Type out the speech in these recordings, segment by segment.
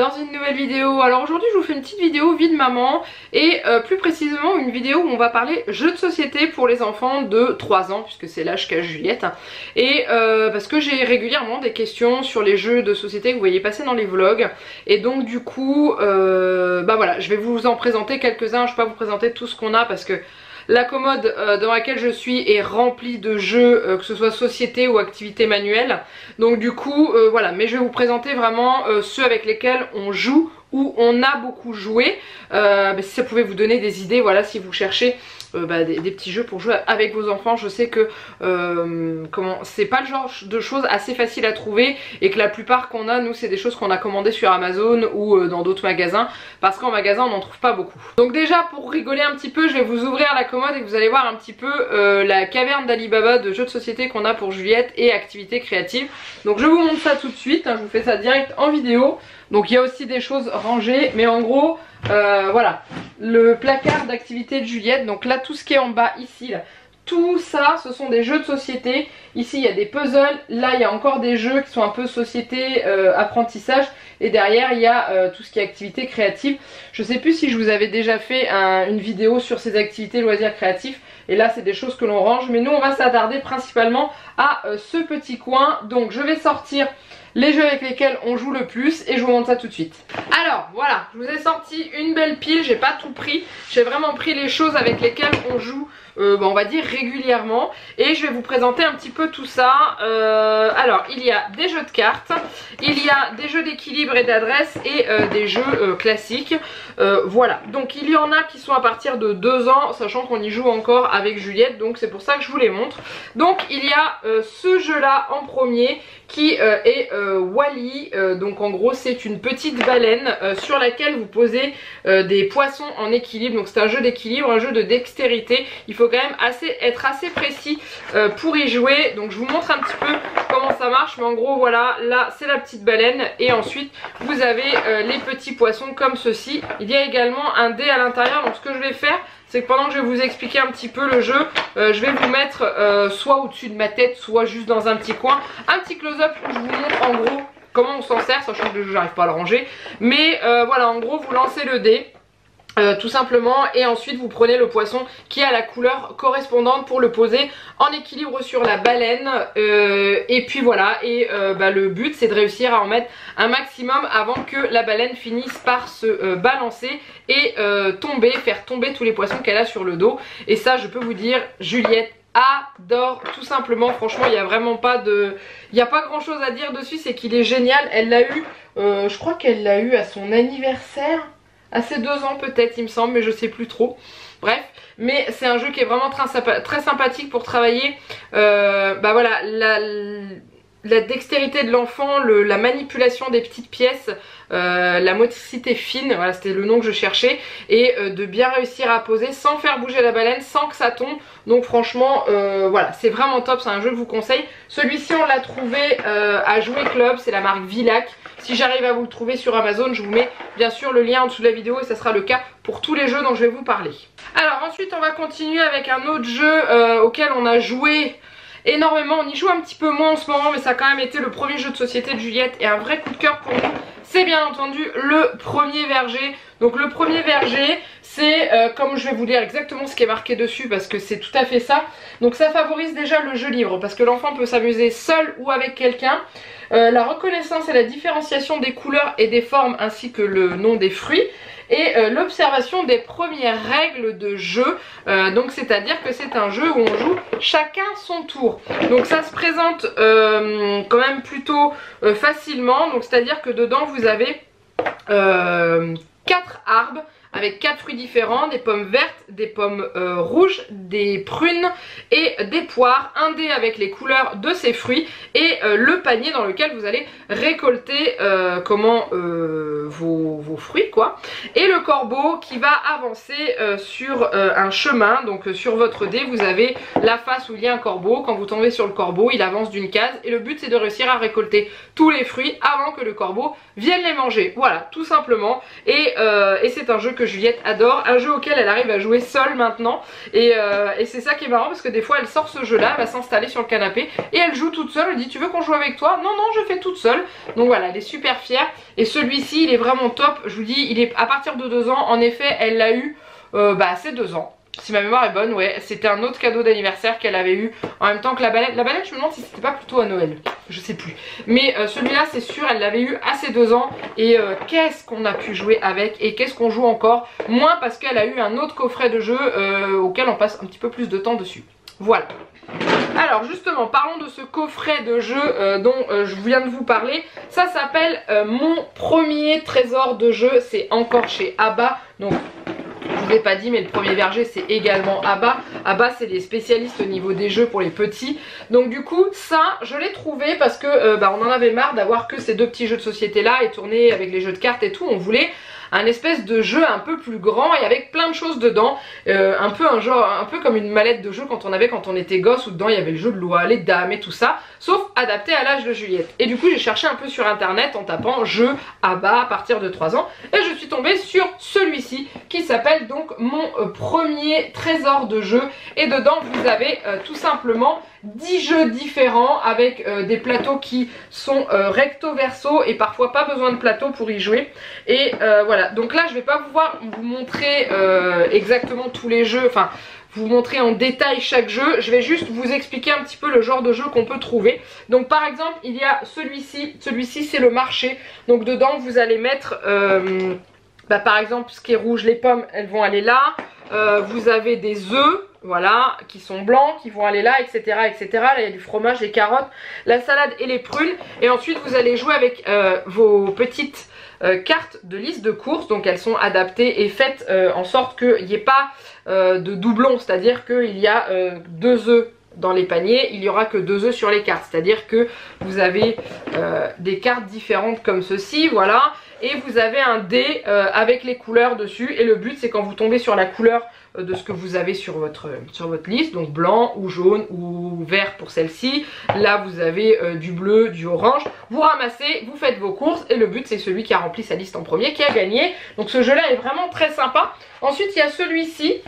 dans une nouvelle vidéo. Alors aujourd'hui je vous fais une petite vidéo vie de maman et plus précisément une vidéo où on va parler jeux de société pour les enfants de 3 ans puisque c'est l'âge qu'a Juliette. Et parce que j'ai régulièrement des questions sur les jeux de société que vous voyez passer dans les vlogs. Et donc du coup bah voilà, je vais vous en présenter quelques-uns. Je ne vais pas vous présenter tout ce qu'on a parce que la commode dans laquelle je suis est remplie de jeux, que ce soit société ou activité manuelle. Donc du coup, voilà. Mais je vais vous présenter vraiment ceux avec lesquels on joue ou on a beaucoup joué. Si ça pouvait vous donner des idées, voilà, si vous cherchez des petits jeux pour jouer avec vos enfants. Je sais que c'est pas le genre de choses assez faciles à trouver et que la plupart qu'on a, nous, c'est des choses qu'on a commandées sur Amazon ou dans d'autres magasins, parce qu'en magasin on n'en trouve pas beaucoup. Donc déjà, pour rigoler un petit peu, je vais vous ouvrir la commode et vous allez voir un petit peu la caverne d'Alibaba de jeux de société qu'on a pour Juliette et activités créatives. Donc je vous montre ça tout de suite, hein, je vous fais ça direct en vidéo. Donc il y a aussi des choses rangées, mais en gros voilà, le placard d'activité de Juliette. Donc là, tout ce qui est en bas ici là, tout ça ce sont des jeux de société. Ici il y a des puzzles, là il y a encore des jeux qui sont un peu société, apprentissage. Et derrière il y a tout ce qui est activité créative. Je sais plus si je vous avais déjà fait une vidéo sur ces activités loisirs créatifs. Et là c'est des choses que l'on range, mais nous on va s'attarder principalement à ce petit coin. Donc je vais sortir les jeux avec lesquels on joue le plus et je vous montre ça tout de suite. Alors voilà, je vous ai sorti une belle pile, j'ai pas tout pris, j'ai vraiment pris les choses avec lesquelles on joue on va dire régulièrement, et je vais vous présenter un petit peu tout ça. Alors il y a des jeux de cartes, il y a des jeux d'équilibre et d'adresse et des jeux classiques. Voilà, donc il y en a qui sont à partir de 2 ans, sachant qu'on y joue encore avec Juliette, donc c'est pour ça que je vous les montre. Donc il y a ce jeu là en premier qui est Wally. Donc en gros c'est une petite baleine sur laquelle vous posez des poissons en équilibre. Donc c'est un jeu d'équilibre, un jeu de dextérité. Il faut quand même être assez précis pour y jouer. Donc je vous montre un petit peu comment ça marche, mais en gros voilà, là c'est la petite baleine et ensuite vous avez les petits poissons comme ceci. Il y a également un dé à l'intérieur. Donc ce que je vais faire, c'est que pendant que je vais vous expliquer un petit peu le jeu, je vais vous mettre soit au-dessus de ma tête, soit juste dans un petit coin, un petit close-up où je vous montre en gros comment on s'en sert, sachant que le jeu j'arrive pas à le ranger. Mais voilà, en gros vous lancez le dé. Tout simplement, et ensuite vous prenez le poisson qui a la couleur correspondante pour le poser en équilibre sur la baleine, et puis voilà, et le but c'est de réussir à en mettre un maximum avant que la baleine finisse par se balancer et faire tomber tous les poissons qu'elle a sur le dos. Et ça, je peux vous dire, Juliette adore tout simplement. Franchement il n'y a vraiment pas de... il n'y a pas grand chose à dire dessus, c'est qu'il est génial. Elle l'a eu, je crois qu'elle l'a eu à son anniversaire, à ses 2 ans peut-être il me semble, mais je sais plus trop. Bref, mais c'est un jeu qui est vraiment très sympathique pour travailler voilà, la dextérité de l'enfant, la manipulation des petites pièces, la motricité fine, voilà c'était le nom que je cherchais, et de bien réussir à poser sans faire bouger la baleine, sans que ça tombe. Donc franchement voilà, c'est vraiment top, c'est un jeu que je vous conseille. Celui-ci on l'a trouvé à Jouet Club, c'est la marque Villac. Si j'arrive à vous le trouver sur Amazon, je vous mets bien sûr le lien en dessous de la vidéo et ça sera le cas pour tous les jeux dont je vais vous parler. Alors ensuite on va continuer avec un autre jeu auquel on a joué énormément. On y joue un petit peu moins en ce moment, mais ça a quand même été le premier jeu de société de Juliette et un vrai coup de cœur pour nous. C'est bien entendu le premier verger. Donc le premier verger, c'est comme je vais vous lire exactement ce qui est marqué dessus parce que c'est tout à fait ça. Donc ça favorise déjà le jeu libre parce que l'enfant peut s'amuser seul ou avec quelqu'un. La reconnaissance et la différenciation des couleurs et des formes ainsi que le nom des fruits. Et l'observation des premières règles de jeu, donc c'est à dire que c'est un jeu où on joue chacun son tour. Donc ça se présente quand même plutôt facilement, donc c'est à dire que dedans vous avez 4 arbres avec 4 fruits différents, des pommes vertes, des pommes rouges, des prunes et des poires, un dé avec les couleurs de ces fruits et le panier dans lequel vous allez récolter vos fruits quoi. Et le corbeau qui va avancer sur un chemin, donc sur votre dé vous avez la face où il y a un corbeau. Quand vous tombez sur le corbeau il avance d'une case et le but c'est de réussir à récolter tous les fruits avant que le corbeau vienne les manger. Voilà, tout simplement. Et c'est un jeu que Juliette adore, un jeu auquel elle arrive à jouer seule maintenant. Et c'est ça qui est marrant parce que des fois elle sort ce jeu là, elle va s'installer sur le canapé et elle joue toute seule. Elle dit tu veux qu'on joue avec toi? Non, non, je fais toute seule. Donc voilà, elle est super fière. Et celui-ci il est vraiment top, je vous dis, il est à partir de 2 ans. En effet, elle l'a eu à ses 2 ans. Si ma mémoire est bonne, ouais, c'était un autre cadeau d'anniversaire qu'elle avait eu en même temps que la baleine. La baleine, je me demande si c'était pas plutôt à Noël, je sais plus. Mais celui-là, c'est sûr, elle l'avait eu à ses 2 ans. Et qu'est-ce qu'on a pu jouer avec et qu'est-ce qu'on joue encore. Moins parce qu'elle a eu un autre coffret de jeu auquel on passe un petit peu plus de temps dessus. Voilà. Alors justement, parlons de ce coffret de jeu dont je viens de vous parler. Ça s'appelle Mon premier trésor de jeu. C'est encore chez Abba. Donc je vous ai pas dit, mais le premier verger c'est également Abba. Abba c'est les spécialistes au niveau des jeux pour les petits. Donc du coup ça je l'ai trouvé parce que on en avait marre d'avoir que ces 2 petits jeux de société là et tourner avec les jeux de cartes et tout. On voulait un espèce de jeu un peu plus grand et avec plein de choses dedans, un peu comme une mallette de jeu quand on était gosse, où dedans il y avait le jeu de loi, les dames et tout ça, sauf adapté à l'âge de Juliette. Et du coup j'ai cherché un peu sur internet en tapant jeu Abba à partir de 3 ans et je suis tombée sur celui-ci qui s'appelle donc Mon premier trésor de jeu. Et dedans vous avez tout simplement 10 jeux différents avec des plateaux qui sont recto verso et parfois pas besoin de plateau pour y jouer. Et voilà, donc là je vais pas pouvoir vous montrer exactement tous les jeux, enfin vous montrer en détail chaque jeu. Je vais juste vous expliquer un petit peu le genre de jeu qu'on peut trouver. Donc par exemple il y a celui-ci c'est le marché. Donc dedans vous allez mettre par exemple ce qui est rouge, les pommes elles vont aller là. Vous avez des œufs, voilà, qui sont blancs, qui vont aller là, etc., etc. Là il y a du fromage, des carottes, la salade et les prunes. Et ensuite vous allez jouer avec vos petites cartes de liste de courses. Donc elles sont adaptées et faites en sorte qu'il n'y ait pas de doublons, c'est-à-dire qu'il y a 2 œufs dans les paniers, il n'y aura que 2 œufs sur les cartes, c'est-à-dire que vous avez des cartes différentes comme ceci, voilà, et vous avez un dé avec les couleurs dessus. Et le but c'est quand vous tombez sur la couleur de ce que vous avez sur votre liste, donc blanc ou jaune ou vert pour celle-ci, là vous avez du bleu, du orange, vous ramassez, vous faites vos courses et le but c'est celui qui a rempli sa liste en premier qui a gagné. Donc ce jeu là est vraiment très sympa. Ensuite il y a celui-ci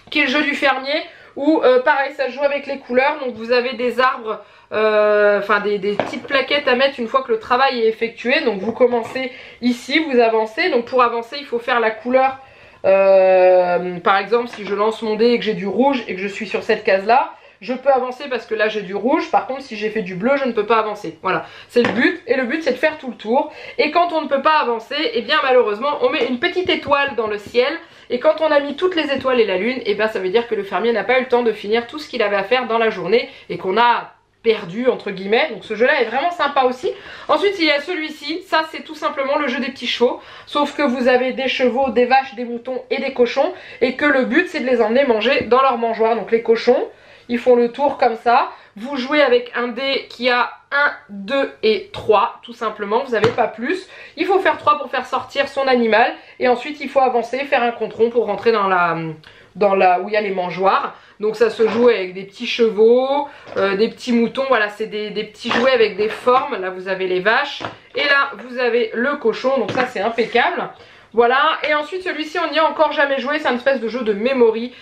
qui est le jeu du fermier, où pareil ça joue avec les couleurs. Donc vous avez des arbres, des petites plaquettes à mettre une fois que le travail est effectué. Donc vous commencez ici, vous avancez. Donc pour avancer il faut faire la couleur. Par exemple si je lance mon dé et que j'ai du rouge et que je suis sur cette case là, je peux avancer parce que là j'ai du rouge. Par contre si j'ai fait du bleu je ne peux pas avancer. Voilà, c'est le but. Et le but c'est de faire tout le tour. Et quand on ne peut pas avancer, et bien malheureusement on met une petite étoile dans le ciel. Et quand on a mis toutes les étoiles et la lune, et bien ça veut dire que le fermier n'a pas eu le temps de finir tout ce qu'il avait à faire dans la journée et qu'on a perdu entre guillemets. Donc ce jeu là est vraiment sympa aussi. Ensuite il y a celui-ci, ça c'est tout simplement le jeu des petits chevaux, sauf que vous avez des chevaux, des vaches, des moutons et des cochons, et que le but c'est de les emmener manger dans leur mangeoire. Donc les cochons ils font le tour comme ça, vous jouez avec un dé qui a 1, 2 et 3 tout simplement, vous n'avez pas plus. Il faut faire 3 pour faire sortir son animal et ensuite il faut avancer, faire un compte rond pour rentrer dans la où il y a les mangeoires. Donc ça se joue avec des petits chevaux, des petits moutons, voilà c'est des petits jouets avec des formes. Là vous avez les vaches et là vous avez le cochon, donc ça c'est impeccable. Voilà, et ensuite celui-ci on n'y a encore jamais joué, c'est une espèce de jeu de memory.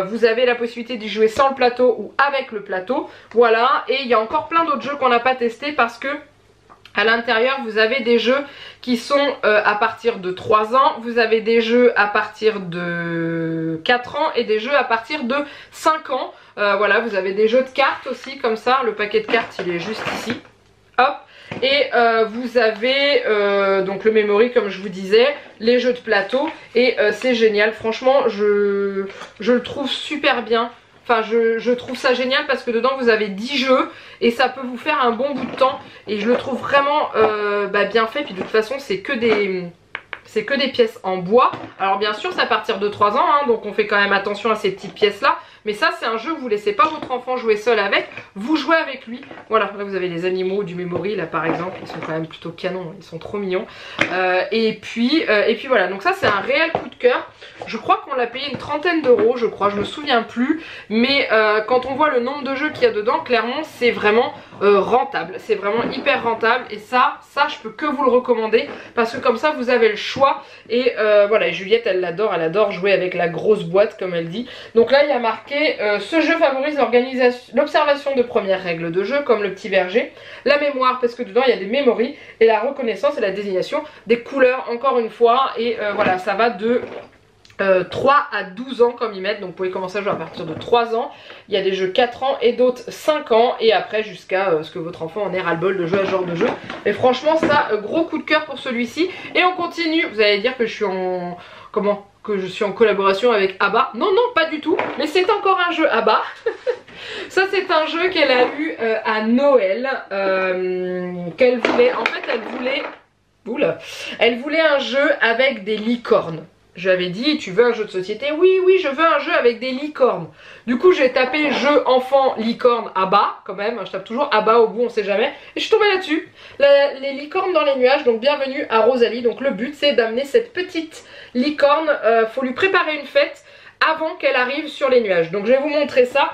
Vous avez la possibilité d'y jouer sans le plateau ou avec le plateau. Voilà, et il y a encore plein d'autres jeux qu'on n'a pas testés parce que à l'intérieur vous avez des jeux qui sont à partir de 3 ans, vous avez des jeux à partir de 4 ans et des jeux à partir de 5 ans. Voilà, vous avez des jeux de cartes aussi comme ça, le paquet de cartes il est juste ici. Hop. Et vous avez donc le memory comme je vous disais, les jeux de plateau et c'est génial, franchement je le trouve super bien. Enfin je trouve ça génial parce que dedans vous avez 10 jeux et ça peut vous faire un bon bout de temps. Et je le trouve vraiment bien fait, puis de toute façon c'est que des pièces en bois. Alors bien sûr c'est à partir de 3 ans hein, donc on fait quand même attention à ces petites pièces là. Mais ça c'est un jeu que vous laissez pas votre enfant jouer seul avec, vous jouez avec lui. Voilà, là vous avez les animaux du memory là par exemple, ils sont quand même plutôt canons, ils sont trop mignons. Et puis voilà, donc ça c'est un réel coup de cœur. Je crois qu'on l'a payé une trentaine d'euros, je crois, je me souviens plus. Mais quand on voit le nombre de jeux qu'il y a dedans, clairement c'est vraiment rentable. C'est vraiment hyper rentable et ça je peux que vous le recommander. Parce que comme ça vous avez le choix choix. Et voilà, Juliette elle adore jouer avec la grosse boîte comme elle dit. Donc là il y a marqué ce jeu favorise l'observation de premières règles de jeu comme le petit verger, la mémoire parce que dedans il y a des mémories et la reconnaissance et la désignation des couleurs encore une fois. Et voilà, ça va de 3 à 12 ans comme ils mettent, donc vous pouvez commencer à jouer à partir de 3 ans. Il y a des jeux 4 ans et d'autres 5 ans et après jusqu'à ce que votre enfant en ait ras-le-bol de jouer à ce genre de jeu. Mais franchement ça, gros coup de cœur pour celui-ci. Et on continue, vous allez dire que je suis en... comment ? Que je suis en collaboration avec Abba. Non, non, pas du tout, mais c'est encore un jeu Abba. Ça c'est un jeu qu'elle a eu à Noël, qu'elle voulait, en fait elle voulait... Oula. Elle voulait un jeu avec des licornes. Je lui avais dit, tu veux un jeu de société? Oui, oui, je veux un jeu avec des licornes. Du coup, j'ai tapé jeu enfant licorne Abba, quand même. Je tape toujours Abba au bout, on sait jamais. Et je suis tombée là-dessus. Les licornes dans les nuages, donc bienvenue à Rosalie. Donc le but, c'est d'amener cette petite licorne. Faut lui préparer une fête avant qu'elle arrive sur les nuages. Donc je vais vous montrer ça.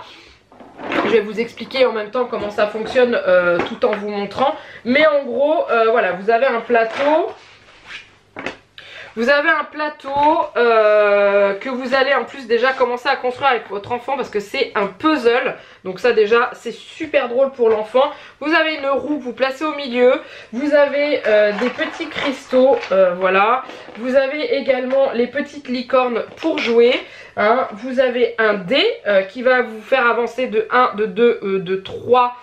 Je vais vous expliquer en même temps comment ça fonctionne tout en vous montrant. Mais en gros, voilà, vous avez un plateau. Vous avez un plateau que vous allez en plus déjà commencer à construire avec votre enfant parce que c'est un puzzle. Donc ça déjà c'est super drôle pour l'enfant. Vous avez une roue que vous placez au milieu. Vous avez des petits cristaux, voilà. Vous avez également les petites licornes pour jouer. Hein. Vous avez un dé qui va vous faire avancer de 1, de 2, de 3...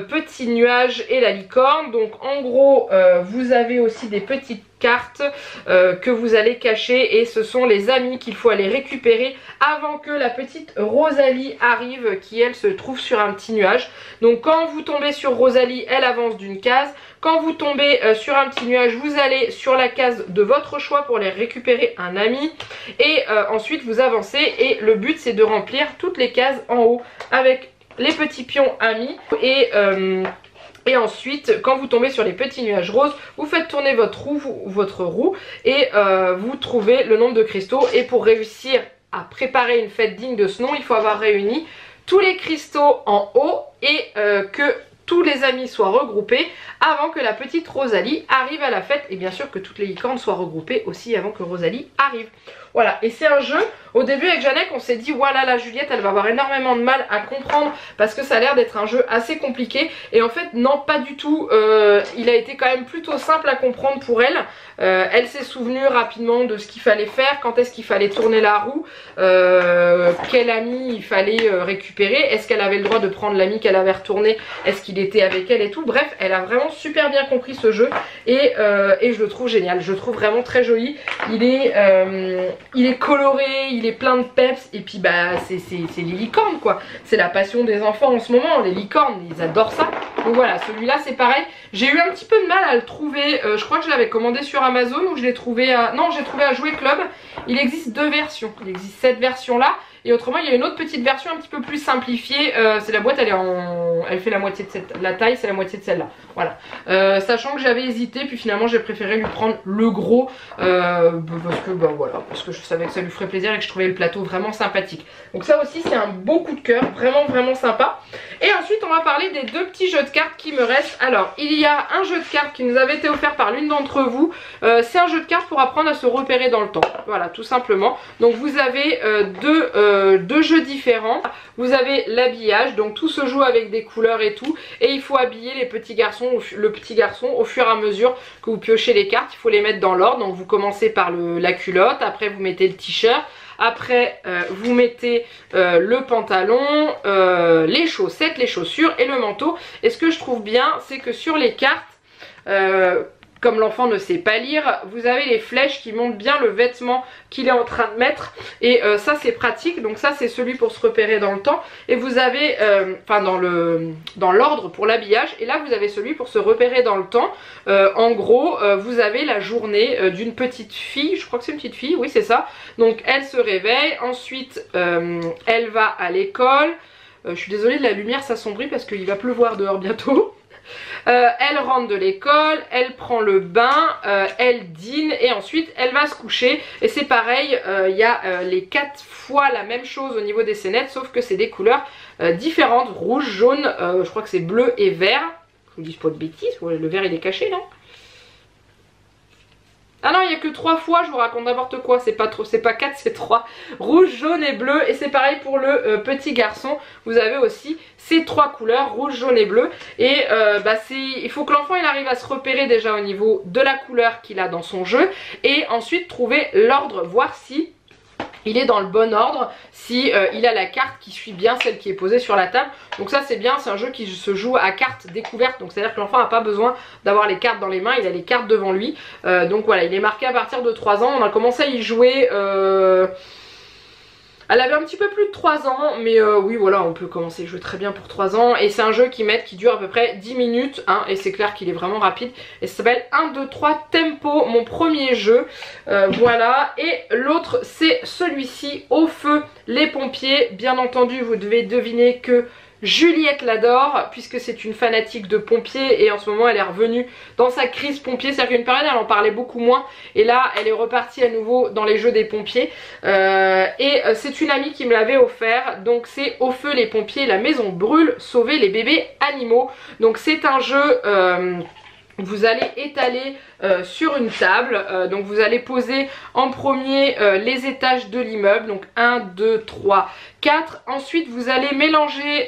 petit nuage et la licorne. Donc en gros vous avez aussi des petites cartes que vous allez cacher et ce sont les amis qu'il faut aller récupérer avant que la petite Rosalie arrive qui elle se trouve sur un petit nuage. Donc quand vous tombez sur Rosalie, elle avance d'une case. Quand vous tombez sur un petit nuage, vous allez sur la case de votre choix pour aller récupérer un ami et ensuite vous avancez et le but c'est de remplir toutes les cases en haut avec les petits pions amis et ensuite quand vous tombez sur les petits nuages roses vous faites tourner votre roue et vous trouvez le nombre de cristaux. Et pour réussir à préparer une fête digne de ce nom, il faut avoir réuni tous les cristaux en haut et que tous les amis soient regroupés avant que la petite Rosalie arrive à la fête et bien sûr que toutes les licornes soient regroupées aussi avant que Rosalie arrive. Voilà, et c'est un jeu, au début avec Janek on s'est dit voilà la Juliette elle va avoir énormément de mal à comprendre parce que ça a l'air d'être un jeu assez compliqué et en fait non pas du tout, il a été quand même plutôt simple à comprendre pour elle. Elle s'est souvenue rapidement de ce qu'il fallait faire, quand est-ce qu'il fallait tourner la roue, quel ami il fallait récupérer, est-ce qu'elle avait le droit de prendre l'ami qu'elle avait retourné, est-ce qu'il était avec elle et tout. Bref, elle a vraiment super bien compris ce jeu et je le trouve génial, je le trouve vraiment très joli. Il est coloré, il est plein de peps et puis bah c'est les licornes quoi. C'est la passion des enfants en ce moment, les licornes, ils adorent ça. Donc voilà, celui-là c'est pareil. J'ai eu un petit peu de mal à le trouver, je crois que je l'avais commandé sur Amazon ou je l'ai trouvé à... Non, j'ai trouvé à Jouer Club. Il existe deux versions, il existe cette version là. Et autrement il y a une autre petite version un petit peu plus simplifiée, c'est la boîte elle fait la moitié de la taille c'est la moitié de celle-là, voilà. Sachant que j'avais hésité puis finalement j'ai préféré lui prendre le gros parce que bah voilà, parce que je savais que ça lui ferait plaisir et que je trouvais le plateau vraiment sympathique. Donc ça aussi c'est un beau coup de cœur, vraiment vraiment sympa. Et ensuite on va parler des deux petits jeux de cartes qui me restent. Alors il y a un jeu de cartes qui nous avait été offert par l'une d'entre vous, c'est un jeu de cartes pour apprendre à se repérer dans le temps, voilà tout simplement. Donc vous avez deux jeux différents. Vous avez l'habillage, donc tout se joue avec des couleurs et tout, et il faut habiller le petit garçon au fur et à mesure que vous piochez les cartes. Il faut les mettre dans l'ordre, donc vous commencez par la culotte, après vous mettez le t-shirt, après vous mettez le pantalon, les chaussettes, les chaussures et le manteau. Et ce que je trouve bien, c'est que sur les cartes, comme l'enfant ne sait pas lire, vous avez les flèches qui montrent bien le vêtement qu'il est en train de mettre. Et ça c'est pratique, donc ça c'est celui pour se repérer dans le temps. Et vous avez, enfin dans l'ordre pour l'habillage. Et là vous avez celui pour se repérer dans le temps. En gros, vous avez la journée d'une petite fille, je crois que c'est une petite fille, oui c'est ça. Donc elle se réveille, ensuite elle va à l'école. Je suis désolée de la lumière s'assombrit parce qu'il va pleuvoir dehors bientôt. Elle rentre de l'école, elle prend le bain, elle dîne et ensuite elle va se coucher. Et c'est pareil, il y a les 4 fois la même chose au niveau des scénettes, sauf que c'est des couleurs différentes, rouge, jaune, je crois que c'est bleu et vert. Je vous dis pas de bêtises, le vert il est caché non? Ah non, il n'y a que 3 fois, je vous raconte n'importe quoi, c'est pas 4, c'est 3. Rouge, jaune et bleu. Et c'est pareil pour le petit garçon. Vous avez aussi ces 3 couleurs, rouge, jaune et bleu. Et il faut que l'enfant il arrive à se repérer déjà au niveau de la couleur qu'il a dans son jeu. Et ensuite trouver l'ordre, voir si il est dans le bon ordre, si il a la carte qui suit bien celle qui est posée sur la table. Donc ça c'est bien, c'est un jeu qui se joue à cartes découvertes. Donc c'est à dire que l'enfant n'a pas besoin d'avoir les cartes dans les mains, il a les cartes devant lui. Donc voilà, il est marqué à partir de 3 ans. On a commencé à y jouer... Elle avait un petit peu plus de 3 ans, mais oui voilà, on peut commencer à jouer très bien pour 3 ans. Et c'est un jeu qui dure à peu près 10 minutes, hein, et c'est clair qu'il est vraiment rapide. Et ça s'appelle 1, 2, 3 Tempo, mon premier jeu. Voilà, et l'autre c'est celui-ci, Au feu les pompiers. Bien entendu, vous devez deviner que Juliette l'adore puisque c'est une fanatique de pompiers et en ce moment elle est revenue dans sa crise pompier. C'est-à-dire qu'une période elle en parlait beaucoup moins et là elle est repartie à nouveau dans les jeux des pompiers c'est une amie qui me l'avait offert. Donc c'est Au feu les pompiers, la maison brûle, sauver les bébés animaux. Donc c'est un jeu... vous allez étaler sur une table, donc vous allez poser en premier les étages de l'immeuble, donc 1, 2, 3, 4. Ensuite vous allez mélanger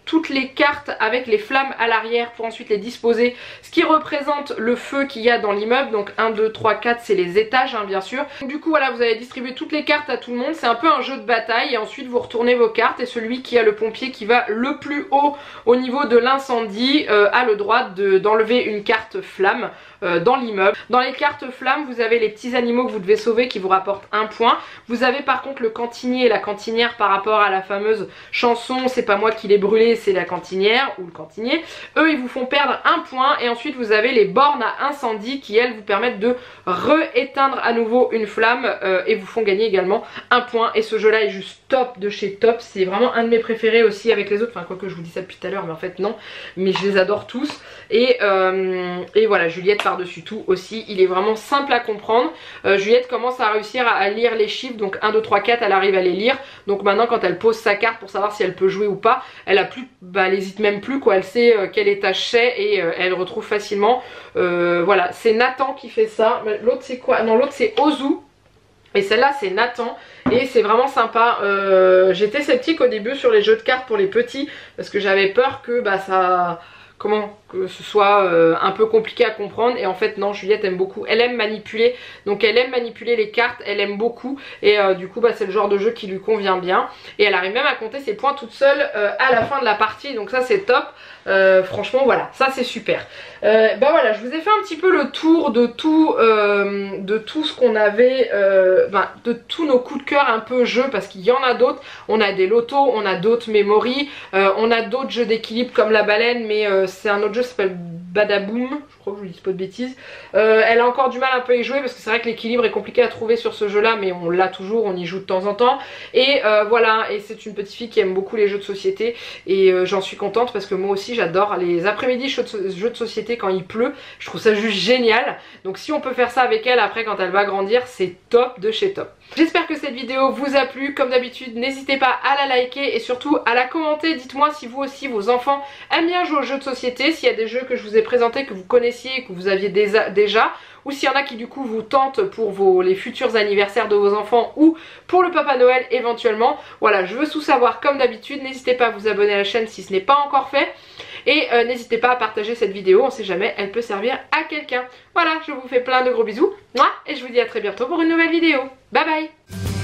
toutes les cartes avec les flammes à l'arrière pour ensuite les disposer, ce qui représente le feu qu'il y a dans l'immeuble. Donc 1, 2, 3, 4 c'est les étages hein, bien sûr. Donc, du coup voilà, vous allez distribuer toutes les cartes à tout le monde, c'est un peu un jeu de bataille et ensuite vous retournez vos cartes et celui qui a le pompier qui va le plus haut au niveau de l'incendie a le droit d'enlever une carte flamme dans l'immeuble. Dans les cartes flammes vous avez les petits animaux que vous devez sauver qui vous rapportent 1 point. Vous avez par contre le cantinier et la cantinière par rapport à la fameuse chanson C'est pas moi qui l'ai brûlé, c'est la cantinière ou le cantinier. Eux ils vous font perdre 1 point et ensuite vous avez les bornes à incendie qui elles vous permettent de rééteindre à nouveau une flamme et vous font gagner également 1 point. Et ce jeu là est juste top de chez top, c'est vraiment un de mes préférés aussi avec les autres, enfin quoique je vous dis ça depuis tout à l'heure mais en fait non, mais je les adore tous. Et voilà, Juliette par-dessus tout aussi, il est vraiment simple à comprendre. Juliette commence à réussir à lire les chiffres, donc 1, 2, 3, 4 elle arrive à les lire. Donc maintenant quand elle pose sa carte pour savoir si elle peut jouer ou pas, elle a plus, elle hésite même plus quoi, elle sait quel étage c'est et elle retrouve facilement. Voilà, c'est Nathan qui fait ça. L'autre c'est quoi? Non, l'autre c'est Ozu. Et celle-là c'est Nathan et c'est vraiment sympa. J'étais sceptique au début sur les jeux de cartes pour les petits parce que j'avais peur que que ce soit un peu compliqué à comprendre. Et en fait non, Juliette aime beaucoup, elle aime manipuler, donc elle aime manipuler les cartes, elle aime beaucoup et du coup c'est le genre de jeu qui lui convient bien. Et elle arrive même à compter ses points toute seule à la fin de la partie, donc ça c'est top. Franchement voilà, ça c'est super. Voilà, je vous ai fait un petit peu le tour de tout ce qu'on avait, de tous nos coups de cœur un peu jeux, parce qu'il y en a d'autres. On a des lotos, on a d'autres memories, on a d'autres jeux d'équilibre comme la baleine, mais c'est un autre jeu qui s'appelle Badaboom, je crois que je ne dis pas de bêtises. Elle a encore du mal un peu à y jouer parce que c'est vrai que l'équilibre est compliqué à trouver sur ce jeu là, mais on l'a toujours, on y joue de temps en temps. Et voilà, et c'est une petite fille qui aime beaucoup les jeux de société et j'en suis contente parce que moi aussi j'adore les après-midi jeux de société quand il pleut, je trouve ça juste génial. Donc si on peut faire ça avec elle après quand elle va grandir, c'est top de chez top. J'espère que cette vidéo vous a plu. Comme d'habitude, n'hésitez pas à la liker et surtout à la commenter. Dites-moi si vous aussi, vos enfants aiment bien jouer aux jeux de société, s'il y a des jeux que je vous ai présentés, que vous connaissiez, que vous aviez déjà, ou s'il y en a qui du coup vous tentent pour les futurs anniversaires de vos enfants ou pour le Papa Noël éventuellement. Voilà, je veux tout savoir comme d'habitude. N'hésitez pas à vous abonner à la chaîne si ce n'est pas encore fait. Et n'hésitez pas à partager cette vidéo, on sait jamais, elle peut servir à quelqu'un. Voilà, je vous fais plein de gros bisous. Et je vous dis à très bientôt pour une nouvelle vidéo. Bye bye.